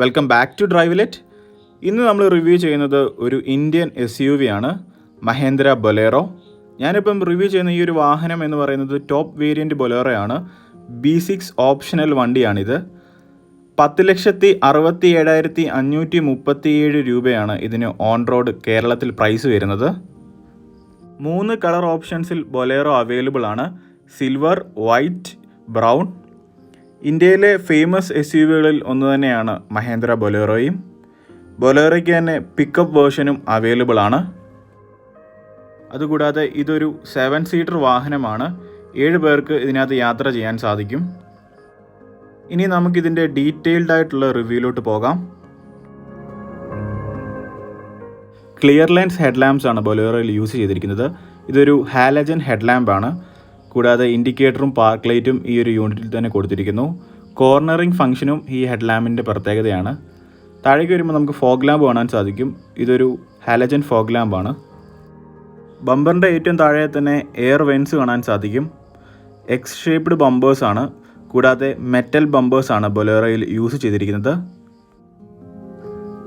Welcome back to ഡ്രൈവിലെറ്റ്. ഇന്ന് നമ്മൾ review ചെയ്യുന്നത് ഒരു ഇന്ത്യൻ SUV ആണ്, മഹേന്ദ്ര ബൊലേറോ. ഞാനിപ്പം റിവ്യൂ ചെയ്യുന്ന ഈ ഒരു വാഹനം എന്ന് പറയുന്നത് ടോപ്പ് വേരിയൻറ്റ് ബൊലേറോ ആണ്. B6 optional വണ്ടിയാണിത്. 10,67,537 രൂപയാണ് ഇതിന് ഓൺ റോഡ് കേരളത്തിൽ പ്രൈസ് വരുന്നത്. 3 കളർ ഓപ്ഷൻസിൽ ബൊലേറോ അവൈലബിൾ ആണ്: സിൽവർ, വൈറ്റ്, ബ്രൗൺ. ഇന്ത്യയിലെ ഫേമസ് SUVകളിൽ ഒന്ന് തന്നെയാണ് മഹേന്ദ്ര ബൊലേറോയും. ബൊലേറോയ്ക്ക് തന്നെ പിക്കപ്പ് വേർഷനും അവൈലബിൾ ആണ്. അതുകൂടാതെ ഇതൊരു 7 സീറ്റർ വാഹനമാണ്. 7 പേർക്ക് ഇതിനകത്ത് യാത്ര ചെയ്യാൻ സാധിക്കും. ഇനി നമുക്കിതിൻ്റെ ഡീറ്റെയിൽഡ് ആയിട്ടുള്ള റിവ്യൂയിലോട്ട് പോകാം. ക്ലിയർ ലെൻസ് ഹെഡ്ലാമ്പ്സ് ആണ് ബൊലേറോയിൽ യൂസ് ചെയ്തിരിക്കുന്നത്. ഇതൊരു ഹാലജൻ ഹെഡ്ലാമ്പാണ്. കൂടാതെ ഇൻഡിക്കേറ്ററും പാർക്ക് ലൈറ്റും ഈ ഒരു യൂണിറ്റിൽ തന്നെ കൊടുത്തിരിക്കുന്നു. കോർണറിംഗ് ഫംഗ്ഷനും ഈ ഹെഡ്ലാമ്പിൻ്റെ പ്രത്യേകതയാണ്. താഴേക്ക് വരുമ്പോൾ നമുക്ക് ഫോഗ് ലാമ്പ് കാണാൻ സാധിക്കും. ഇതൊരു ഹാലജൻ ഫോഗ് ലാമ്പാണ്. ബമ്പറിൻ്റെ ഏറ്റവും താഴെ തന്നെ എയർ വെൻസ് കാണാൻ സാധിക്കും. എക്സ് ഷേപ്ഡ് ബമ്പേഴ്സാണ്. കൂടാതെ മെറ്റൽ ബമ്പേഴ്സാണ് ബൊലേറോയിൽ യൂസ് ചെയ്തിരിക്കുന്നത്.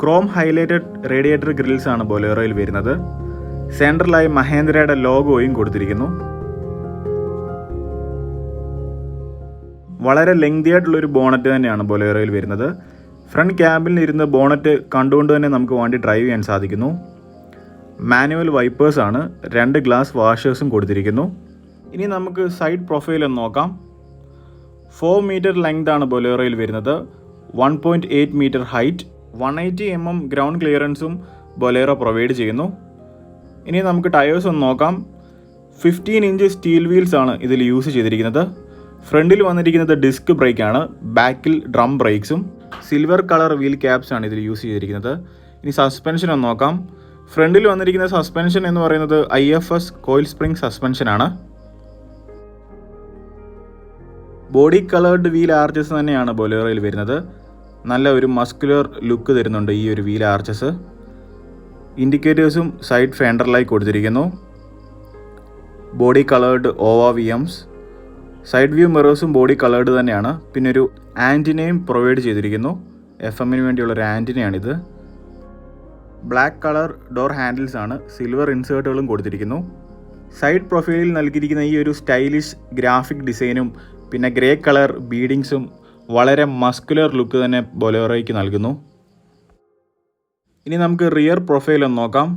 ക്രോം ഹൈലൈറ്റഡ് റേഡിയേറ്റർ ഗ്രിൽസ് ആണ് ബൊലേറോയിൽ വരുന്നത്. സെൻട്രലായി മഹേന്ദ്രയുടെ ലോഗോയും കൊടുത്തിരിക്കുന്നു. വളരെ ലെങ്തി ആയിട്ടുള്ളൊരു ബോണറ്റ് തന്നെയാണ് ബൊലേറോയിൽ വരുന്നത്. ഫ്രണ്ട് ക്യാബിൽ ഇരുന്ന് ബോണറ്റ് കണ്ടുകൊണ്ട് തന്നെ നമുക്ക് വണ്ടി ഡ്രൈവ് ചെയ്യാൻ സാധിക്കുന്നു. മാനുവൽ വൈപ്പേഴ്സാണ്. 2 ഗ്ലാസ് വാഷേഴ്സും കൊടുത്തിരിക്കുന്നു. ഇനി നമുക്ക് സൈഡ് പ്രൊഫൈൽ ഒന്ന് നോക്കാം. 4 മീറ്റർ ലെങ്ത് ആണ് ബൊലേറോയിൽ വരുന്നത്. 1.8 മീറ്റർ ഹൈറ്റ്, 180 mm ഗ്രൗണ്ട് ക്ലിയറൻസും ബൊലേറോ പ്രൊവൈഡ് ചെയ്യുന്നു. ഇനി നമുക്ക് ടയേഴ്സ് ഒന്ന് നോക്കാം. 15 ഇഞ്ച് സ്റ്റീൽ വീൽസ് ആണ് ഇതിൽ യൂസ് ചെയ്തിരിക്കുന്നത്. ഫ്രണ്ടിൽ വന്നിരിക്കുന്നത് ഡിസ്ക് ബ്രേക്കാണ്, ബാക്കിൽ ഡ്രം ബ്രേക്സും. സിൽവർ കളർ വീൽ ക്യാപ്സ് ആണ് ഇതിൽ യൂസ് ചെയ്തിരിക്കുന്നത്. ഇനി സസ്പെൻഷൻ ഒന്ന് നോക്കാം. ഫ്രണ്ടിൽ വന്നിരിക്കുന്ന സസ്പെൻഷൻ എന്ന് പറയുന്നത് IFS കോയിൽ സ്പ്രിംഗ് സസ്പെൻഷനാണ്. ബോഡി കളേർഡ് വീൽ ആർച്ചസ് തന്നെയാണ് ബൊലേറോയിൽ വരുന്നത്. നല്ല ഒരു മസ്കുലർ ലുക്ക് തരുന്നുണ്ട് ഈ ഒരു വീൽ ആർച്ചസ്. ഇൻഡിക്കേറ്റേഴ്സും സൈഡ് ഫെൻഡറിലായി കൊടുത്തിരിക്കുന്നു. Body coloured OVMs. Side view മിറേഴ്സും ബോഡി കളേർഡ് തന്നെയാണ്. പിന്നെ ഒരു ആൻറ്റിനയും പ്രൊവൈഡ് ചെയ്തിരിക്കുന്നു. FM-ന് വേണ്ടിയുള്ളൊരു ആൻറ്റിനയാണിത്. ബ്ലാക്ക് കളർ ഡോർ ഹാൻഡിൽസ് ആണ്. സിൽവർ ഇൻസേർട്ടുകളും കൊടുത്തിരിക്കുന്നു. സൈഡ് പ്രൊഫൈലിൽ നൽകിയിരിക്കുന്ന ഈ ഒരു സ്റ്റൈലിഷ് ഗ്രാഫിക് ഡിസൈനും പിന്നെ ഗ്രേ കളർ ബീഡിങ്സും വളരെ മസ്കുലർ ലുക്ക് തന്നെ ബൊലേറോയ്ക്ക് നൽകുന്നു. ഇനി നമുക്ക് റിയർ പ്രൊഫൈൽ ഒന്ന് നോക്കാം.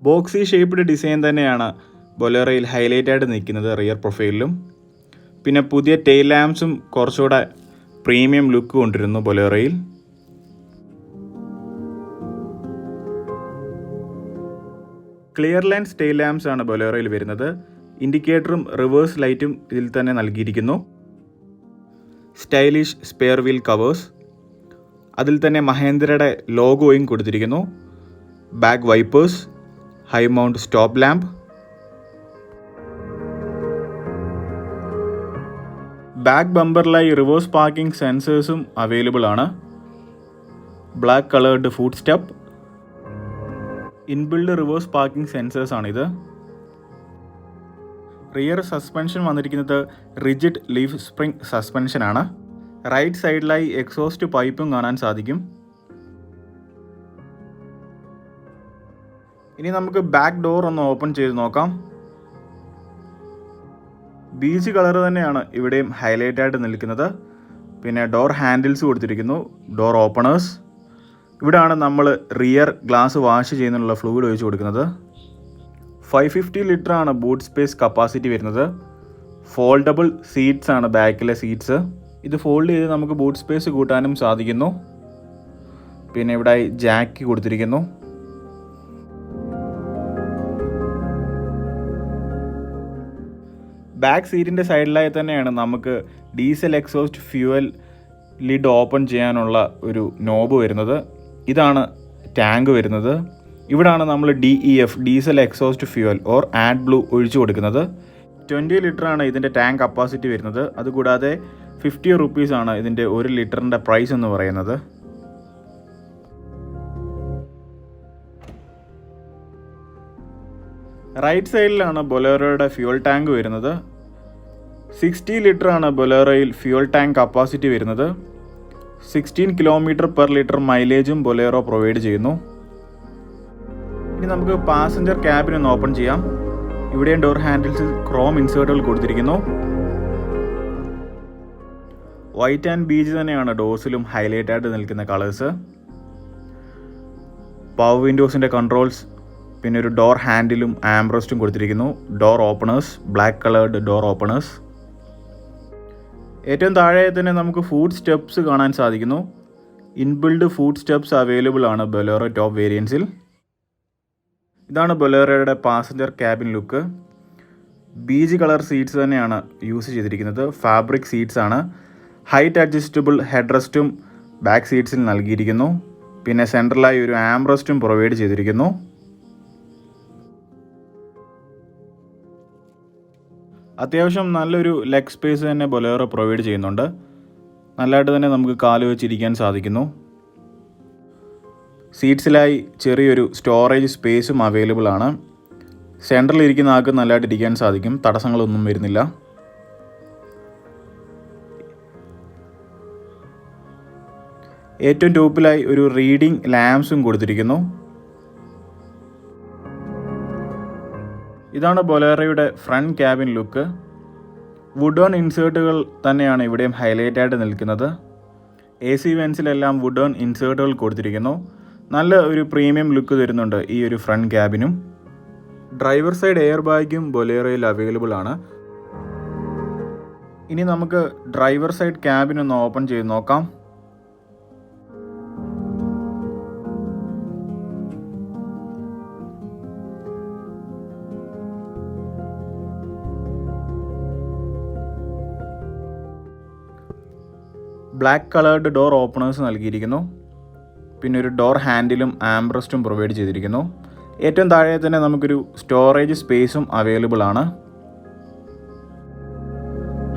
ബോക്സി ഷേപ്ഡ് ഡിസൈൻ തന്നെയാണ് ബൊലേറോയിൽ ഹൈലൈറ്റ് ആയിട്ട് നിൽക്കുന്നത് റിയർ പ്രൊഫൈലിലും. പിന്നെ പുതിയ ടെയിൽ ലാമ്പ്സും കുറച്ചുകൂടെ പ്രീമിയം ലുക്ക് കൊണ്ടിരുന്നു ബൊലേറോയിൽ. ക്ലിയർ ലെൻസ് ടെയിൽ ലാമ്പ്സ് ആണ് ബൊലേറോയിൽ വരുന്നത്. ഇൻഡിക്കേറ്ററും റിവേഴ്സ് ലൈറ്റും ഇതിൽ തന്നെ നൽകിയിരിക്കുന്നു. സ്റ്റൈലിഷ് സ്പെയർ വീൽ കവേഴ്സ്, അതിൽ തന്നെ മഹേന്ദ്രയുടെ ലോഗോയും കൊടുത്തിരിക്കുന്നു. Back wipers, high mount stop lamp. Back ബമ്പറിലായി റിവേഴ്സ് പാർക്കിംഗ് സെൻസേഴ്സും അവൈലബിൾ ആണ്. Black coloured foot step, inbuilt reverse parking sensors ആണിത്. റിയർ സസ്പെൻഷൻ വന്നിരിക്കുന്നത് റിജിഡ് ലീഫ് സ്പ്രിംഗ് സസ്പെൻഷനാണ്. റൈറ്റ് സൈഡിലായി എക്സോസ്റ്റ് പൈപ്പും കാണാൻ സാധിക്കും. ഇനി നമുക്ക് ബാക്ക് ഡോർ ഒന്ന് ഓപ്പൺ ചെയ്ത് നോക്കാം. ബീച്ച് കളർ തന്നെയാണ് ഇവിടെയും ഹൈലൈറ്റ് ആയിട്ട് നിൽക്കുന്നത്. പിന്നെ ഡോർ ഹാൻഡിൽസ് കൊടുത്തിരിക്കുന്നു, ഡോർ ഓപ്പണേഴ്സ്. ഇവിടെയാണ് നമ്മൾ റിയർ ഗ്ലാസ് വാഷ് ചെയ്യുന്നതിനുള്ള ഫ്ലൂയിഡ് ഒഴിച്ച് കൊടുക്കുന്നത്. 550 ലിറ്റർ ആണ് ബൂട്ട് സ്പേസ് കപ്പാസിറ്റി വരുന്നത്. ഫോൾഡബിൾ സീറ്റ്സ് ആണ് ബാക്കിലെ സീറ്റ്സ്. ഇത് ഫോൾഡ് ചെയ്ത് നമുക്ക് ബൂട്ട് സ്പേസ് കൂട്ടാനും സാധിക്കുന്നു. പിന്നെ ഇവിടെ ജാക്ക് കൊടുത്തിരിക്കുന്നു. ബാക്ക് സീറ്റിൻ്റെ സൈഡിലായി തന്നെയാണ് നമുക്ക് diesel exhaust fuel lid open ചെയ്യാനുള്ള ഒരു നോബ് വരുന്നത്. ഇതാണ് ടാങ്ക് വരുന്നത്. ഇവിടാണ് നമ്മൾ DEF diesel exhaust fuel or add blue ഒഴിച്ചു കൊടുക്കുന്നത്. 20 ലിറ്റർ ആണ് ഇതിൻ്റെ ടാങ്ക് കപ്പാസിറ്റി വരുന്നത്. അതുകൂടാതെ 50 റുപ്പീസ് ആണ് ഇതിൻ്റെ 1 ലിറ്ററിൻ്റെ പ്രൈസ് എന്ന് പറയുന്നത്. റൈറ്റ് സൈഡിലാണ് ബൊലേറോയുടെ ഫ്യൂൽ ടാങ്ക് വരുന്നത്. 60 ലിറ്ററാണ് ബൊലേറോയിൽ ഫ്യൂൽ ടാങ്ക് കപ്പാസിറ്റി വരുന്നത്. 16 km/ലിറ്റർ മൈലേജും ബൊലേറോ പ്രൊവൈഡ് ചെയ്യുന്നു. ഇനി നമുക്ക് പാസഞ്ചർ ക്യാബിൻ ഒന്ന് ഓപ്പൺ ചെയ്യാം. ഇവിടെയും ഡോർ ഹാൻഡിൽസിൽ ക്രോം ഇൻസേർട്ടുകൾ കൊടുത്തിരിക്കുന്നു. വൈറ്റ് ആൻഡ് ബീച്ച് തന്നെയാണ് ഡോർസിലും ഹൈലൈറ്റ് ആയിട്ട് നിൽക്കുന്ന കളേഴ്സ്. പവർ വിൻഡോസിൻ്റെ കൺട്രോൾസ്, പിന്നെ ഒരു ഡോർ ഹാൻഡിലും ആംബ്രസ്റ്റും കൊടുത്തിരിക്കുന്നു. Door openers, black coloured door openers. ഏറ്റവും താഴെ തന്നെ നമുക്ക് ഫുഡ് സ്റ്റെപ്സ് കാണാൻ സാധിക്കുന്നു. ഇൻബിൽഡ് ഫുഡ് സ്റ്റെപ്സ് അവൈലബിൾ ആണ് ബൊലേറോ ടോപ്പ് വേരിയൻസിൽ. ഇതാണ് ബൊലേറോയുടെ passenger cabin look. Beige colour seats തന്നെയാണ് യൂസ് ചെയ്തിരിക്കുന്നത്. ഫാബ്രിക് സീറ്റ്സ് ആണ്. ഹൈറ്റ് അഡ്ജസ്റ്റബിൾ ഹെഡ് റെസ്റ്റും ബാക്ക് സീറ്റ്സിൽ നൽകിയിരിക്കുന്നു. പിന്നെ സെൻട്രലായി ഒരു ആംബ്രസ്റ്റും പ്രൊവൈഡ് ചെയ്തിരിക്കുന്നു. അത്യാവശ്യം നല്ലൊരു ലെഗ് സ്പേസ് തന്നെ ബൊലേറോ പ്രൊവൈഡ് ചെയ്യുന്നുണ്ട്. നല്ലതായിട്ട് തന്നെ നമുക്ക് കാല് വെച്ചിരിക്കാൻ സാധിക്കുന്നു. സീറ്റ്സിലായി ചെറിയൊരു സ്റ്റോറേജ് സ്പേസും അവൈലബിൾ ആണ്. സെൻട്രലിൽ ഇരിക്കുന്ന ആൾക്ക് നല്ലതായിട്ട് ഇരിക്കാൻ സാധിക്കും. തടസ്സങ്ങളൊന്നും വരുന്നില്ല. ഏറ്റവും ടോപ്പിലായി ഒരു റീഡിംഗ് ലാംപ്സും കൊടുത്തിരിക്കുന്നു. ഇതാണ് ബൊലേറോയുടെ front cabin look. Wooden ഇൻസേർട്ടുകൾ തന്നെയാണ് ഇവിടെയും ഹൈലൈറ്റ് ആയിട്ട് നിൽക്കുന്നത്. AC വെൻസിലെല്ലാം വുഡ് ഓൺ ഇൻസേർട്ടുകൾ കൊടുത്തിരിക്കുന്നു. നല്ല ഒരു പ്രീമിയം ലുക്ക് തരുന്നുണ്ട് ഈ ഒരു ഫ്രണ്ട് ക്യാബിനും. ഡ്രൈവർ സൈഡ് എയർ ബാഗും ബൊലേറോയിൽ അവൈലബിൾ ആണ്. ഇനി നമുക്ക് ഡ്രൈവർ സൈഡ് ക്യാബിൻ ഒന്ന് ഓപ്പൺ ചെയ്ത് നോക്കാം. ബ്ലാക്ക് കളേർഡ് ഡോർ ഓപ്പണേഴ്സ് നൽകിയിരിക്കുന്നു. പിന്നെ ഒരു ഡോർ ഹാൻഡിലും ആംബ്രസ്റ്റും പ്രൊവൈഡ് ചെയ്തിരിക്കുന്നു. ഏറ്റവും താഴെ തന്നെ നമുക്കൊരു സ്റ്റോറേജ് സ്പേസും അവൈലബിൾ ആണ്.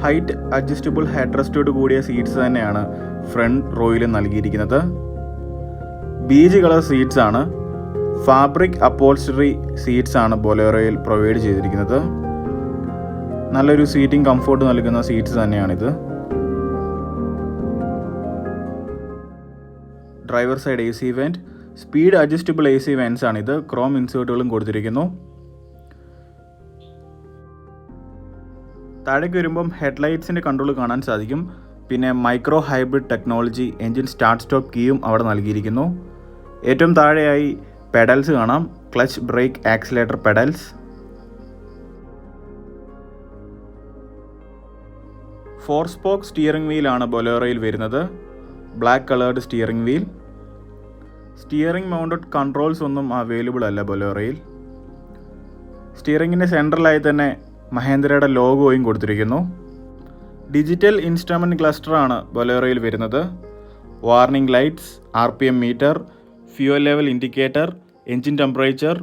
ഹൈറ്റ് അഡ്ജസ്റ്റബിൾ ഹെഡ് റെസ്റ്റോട് കൂടിയ സീറ്റ്സ് തന്നെയാണ് ഫ്രണ്ട് റോയിൽ നൽകിയിരിക്കുന്നത്. ബീജ് കളർ സീറ്റ്സ് ആണ്. ഫാബ്രിക് അപ്പോൾസ്റ്ററി സീറ്റ്സ് ആണ് ബൊലേറോയിൽ പ്രൊവൈഡ് ചെയ്തിരിക്കുന്നത്. നല്ലൊരു സീറ്റിംഗ് കംഫോർട്ട് നൽകുന്ന സീറ്റ്സ് തന്നെയാണിത്. Driver side AC vent, speed adjustable AC vents ആണിത്. ക്രോം ഇൻസേർട്ടുകളും കൊടുത്തിരിക്കുന്നു. താഴേക്ക് വരുമ്പം ഹെഡ്ലൈറ്റ്സിൻ്റെ കൺട്രോൾ കാണാൻ സാധിക്കും. പിന്നെ micro hybrid technology engine start stop കീയും അവിടെ നൽകിയിരിക്കുന്നു. ഏറ്റവും താഴെയായി പെഡൽസ് കാണാം. Clutch, brake, accelerator pedals. 4-സ്പോക്ക് സ്റ്റിയറിംഗ് വീലാണ് ബൊലേറോയിൽ വരുന്നത്. Black coloured steering wheel. Steering mounted controls ഒന്നും അവൈലബിൾ അല്ല ബൊലേറോയിൽ. സ്റ്റിയറിംഗിൻ്റെ സെൻട്രലായി തന്നെ മഹേന്ദ്രയുടെ ലോഗോയും കൊടുത്തിരിക്കുന്നു. ഡിജിറ്റൽ ഇൻസ്ട്രുമെൻറ്റ് ക്ലസ്റ്ററാണ് ബൊലേറോയിൽ വരുന്നത്. Warning lights, RPM meter, fuel level indicator, engine temperature,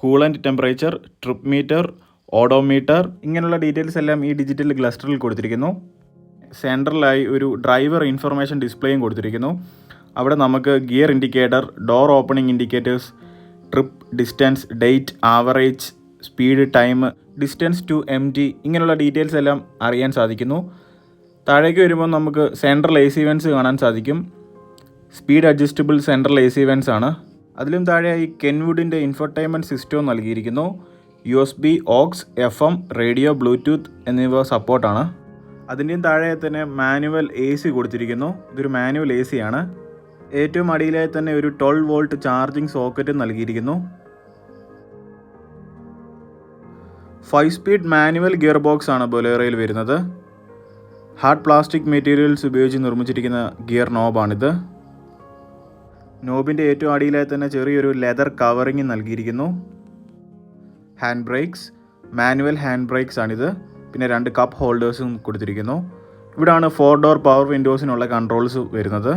coolant temperature, trip meter, odometer, ഇങ്ങനെയുള്ള ഡീറ്റെയിൽസ് എല്ലാം ഈ ഡിജിറ്റൽ ക്ലസ്റ്ററിൽ കൊടുത്തിരിക്കുന്നു. സെൻട്രലായി ഒരു ഡ്രൈവർ ഇൻഫർമേഷൻ ഡിസ്പ്ലേയും കൊടുത്തിരിക്കുന്നു. അവിടെ നമുക്ക് gear indicator, door opening indicators, trip, distance, date, average, speed, time, distance to MT ഇങ്ങനെയുള്ള details എല്ലാം അറിയാൻ സാധിക്കുന്നു. താഴേക്ക് വരുമ്പോൾ നമുക്ക് സെൻട്രൽ AC വെൻറ്റ്സ് കാണാൻ സാധിക്കും. സ്പീഡ് അഡ്ജസ്റ്റബിൾ സെൻട്രൽ AC വെൻറ്റ്സ് ആണ്. അതിലും താഴെയായി കെൻവുഡിൻ്റെ ഇൻഫർടൈൻമെൻറ്റ് സിസ്റ്റവും നൽകിയിരിക്കുന്നു. USB, aux, FM, radio, Bluetooth എന്നിവ സപ്പോർട്ടാണ്. അതിൻ്റെയും താഴെ തന്നെ മാനുവൽ AC കൊടുത്തിരിക്കുന്നു. ഇതൊരു മാനുവൽ AC ആണ്. ഏറ്റവും അടിയിലായി തന്നെ ഒരു 12 വോൾട്ട് ചാർജിങ് സോക്കറ്റ് നൽകിയിരിക്കുന്നു. 5 സ്പീഡ് മാനുവൽ ഗിയർ ബോക്സ് ആണ് ബൊലേറോയിൽ വരുന്നത്. ഹാർഡ് പ്ലാസ്റ്റിക് മെറ്റീരിയൽസ് ഉപയോഗിച്ച് നിർമ്മിച്ചിരിക്കുന്ന ഗിയർ നോബാണിത്. നോബിൻ്റെ ഏറ്റവും അടിയിലായി തന്നെ ചെറിയൊരു ലെതർ കവറിങ് നൽകിയിരിക്കുന്നു. Hand brakes, manual hand brakes ആണിത്. പിന്നെ 2 കപ്പ് ഹോൾഡേഴ്സും കൊടുത്തിരിക്കുന്നു. ഇവിടാണ് 4 ഡോർ പവർ വിൻഡോസിനുള്ള കൺട്രോൾസ് വരുന്നത്.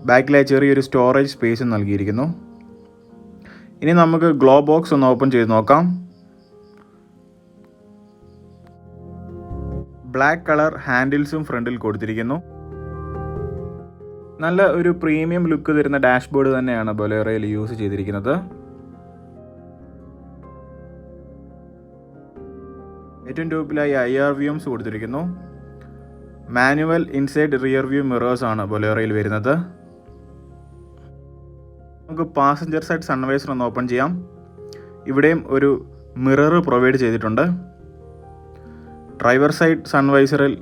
ബാക്കിലായി ചെറിയൊരു സ്റ്റോറേജ് സ്പേസും നൽകിയിരിക്കുന്നു. ഇനി നമുക്ക് ഗ്ലോ ബോക്സ് ഒന്ന് ഓപ്പൺ ചെയ്ത് നോക്കാം. ബ്ലാക്ക് കളർ ഹാൻഡിൽസും ഫ്രണ്ടിൽ കൊടുത്തിരിക്കുന്നു. നല്ല ഒരു പ്രീമിയം ലുക്ക് തരുന്ന ഡാഷ്ബോർഡ് തന്നെയാണ് ബൊലേറോയിൽ യൂസ് ചെയ്തിരിക്കുന്നത്. ഏറ്റവും ടോപ്പിലായി IRVMs കൊടുത്തിരിക്കുന്നു. Manual inside rear view mirrors ആണ് ബൊലേറോയിൽ വരുന്നത്. നമുക്ക് പാസഞ്ചർ സൈഡ് സൺവൈസർ ഒന്ന് ഓപ്പൺ ചെയ്യാം. ഇവിടെയും ഒരു മിറർ പ്രൊവൈഡ് ചെയ്തിട്ടുണ്ട്. ഡ്രൈവർ സൈഡ് സൺവൈസറിൽ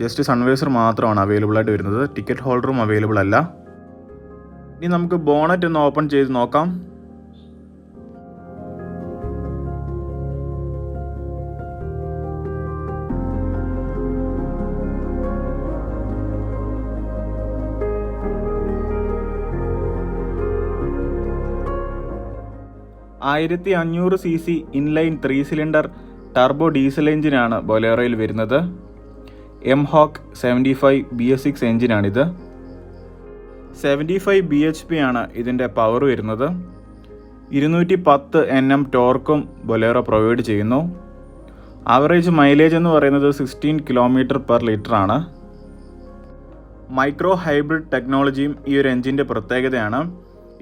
ജസ്റ്റ് സൺവൈസർ മാത്രമാണ് അവൈലബിൾ ആയിട്ട് വരുന്നത്. ടിക്കറ്റ് ഹോൾഡറും അവൈലബിൾ അല്ല. ഇനി നമുക്ക് ബോണറ്റ് ഒന്ന് ഓപ്പൺ ചെയ്ത് നോക്കാം. cc inline 3 cylinder turbo diesel എഞ്ചിനാണ് ബൊലേറോയിൽ വരുന്നത്. MHawk 75 BS6 എഞ്ചിനാണിത്. 75 bhp ആണ് ഇതിൻ്റെ പവർ വരുന്നത്. 210 Nm ടോർക്കും ബൊലേറോ പ്രൊവൈഡ് ചെയ്യുന്നു. ആവറേജ് മൈലേജ് എന്ന് പറയുന്നത് 16 km/ലിറ്റർ ആണ്. മൈക്രോ ഹൈബ്രിഡ് ടെക്നോളജിയും ഈ ഒരു എഞ്ചിൻ്റെ പ്രത്യേകതയാണ്.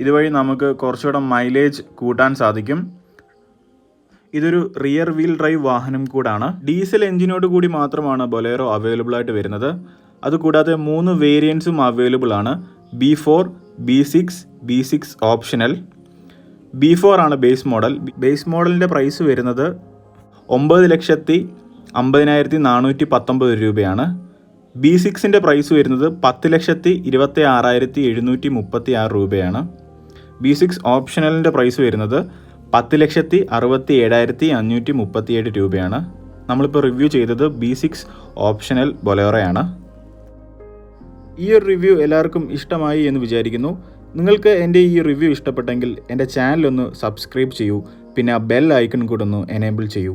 ഇതുവഴി നമുക്ക് കുറച്ചുകൂടെ മൈലേജ് കൂട്ടാൻ സാധിക്കും. ഇതൊരു റിയർ വീൽ ഡ്രൈവ് വാഹനം കൂടാണ്. ഡീസൽ എഞ്ചിനോട് കൂടി മാത്രമാണ് ബൊലേറോ അവൈലബിൾ ആയിട്ട് വരുന്നത്. അതുകൂടാതെ 3 വേരിയൻസും അവൈലബിൾ ആണ്. B4, B6, B6 optional. B4 ആണ് ബേസ് മോഡൽ. ബേസ് മോഡലിൻ്റെ പ്രൈസ് വരുന്നത് 9,50,419 രൂപയാണ്. B6ൻ്റെ പ്രൈസ് വരുന്നത് 10,26,736 രൂപയാണ്. B6 ഓപ്ഷണലിൻ്റെ പ്രൈസ് വരുന്നത് 10,67,537 രൂപയാണ്. നമ്മളിപ്പോൾ റിവ്യൂ ചെയ്തത് B6 ഓപ്ഷണൽ ബൊലേറോയാണ്. ഈ ഒരു റിവ്യൂ എല്ലാവർക്കും ഇഷ്ടമായി എന്ന് വിചാരിക്കുന്നു. നിങ്ങൾക്ക് എൻ്റെ ഈ റിവ്യൂ ഇഷ്ടപ്പെട്ടെങ്കിൽ എൻ്റെ ചാനലൊന്ന് സബ്സ്ക്രൈബ് ചെയ്യൂ. പിന്നെ ആ ബെൽ ഐക്കൺ കൂടെ ഒന്ന് എനേബിൾ ചെയ്യൂ.